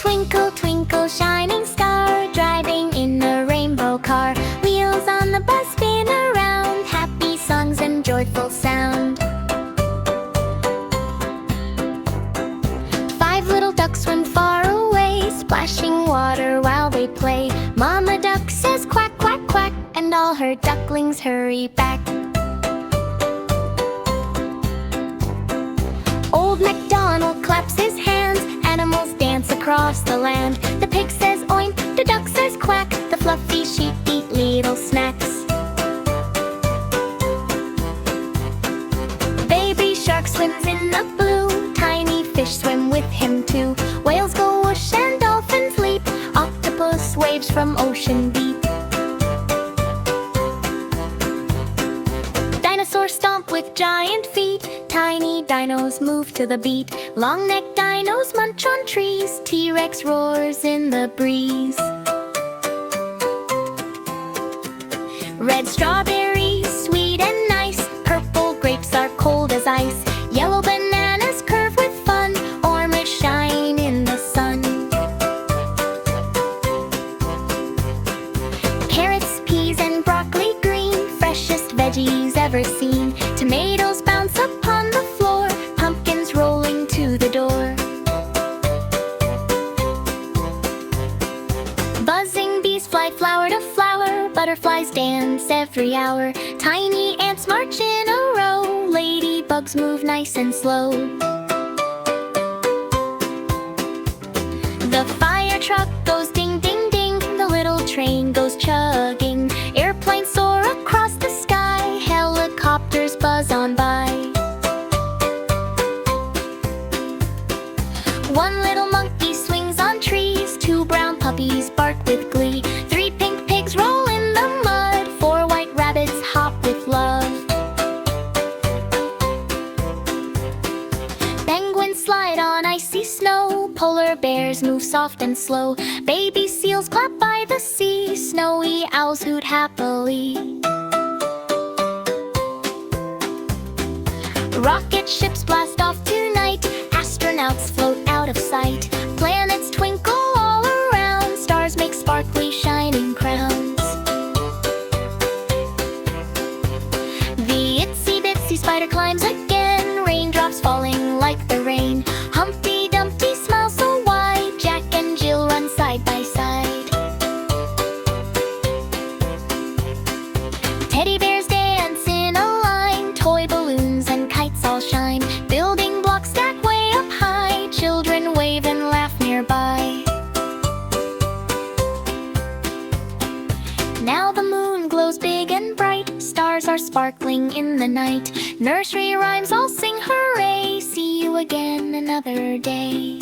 Twinkle, twinkle, shining star, driving in a rainbow car. Wheels on the bus spin around, happy songs and joyful sound. 5 little ducks swim far away, splashing water while they play. Mama duck says quack, quack, quack, and all her ducklings hurry back. Old MacDonald claps his hands, animals dance across the land. The pig says oink, the duck says quack, the fluffy sheep eat little snacks. Baby shark swims in the blue, tiny fish swim with him too. Whales go whoosh and dolphins leap, octopus waves from ocean deep. Dinosaurs stomp with giant feet, tiny dinos move to the beat. Long-necked dinos munch on trees, T-Rex roars in the breeze. Red strawberries, sweet and nice, purple grapes are cold as ice. Yellow bananas curve with fun, orange shine in the sun. Carrots, peas and broccoli green, freshest veggies ever seen. Tomatoes bounce upon the floor, pumpkins rolling to the door. Buzzing bees fly flower to flower, butterflies dance every hour. Tiny ants march in a row, ladybugs move nice and slow. The fire truck goes ding, ding, ding, the little train goes chugging. Airplanes soar across the sky, helicopters buzz on by. One little monkey swings on trees, 2 brown puppies bark with glee. 3 pink pigs roll in the mud, 4 white rabbits hop with love. Penguins slide on icy snow, polar bears move soft and slow. Baby seals clap by the sea, snowy owls hoot happily. Rocket ships blast off tonight, astronauts float out of sight. Planets twinkle all around, stars make sparkly shining crowns. The itsy bitsy spider climbs again, raindrops falling like the rain. Humpty Dumpty smiles so wide, Jack and Jill run side by side. Teddy bears dance in a line, toy balloons and kites all shine. Building blocks stack way up high, children wave and laugh nearby. Now the moon glows big and bright, stars are sparkling in the night. Nursery rhymes all sing hooray, see you again another day.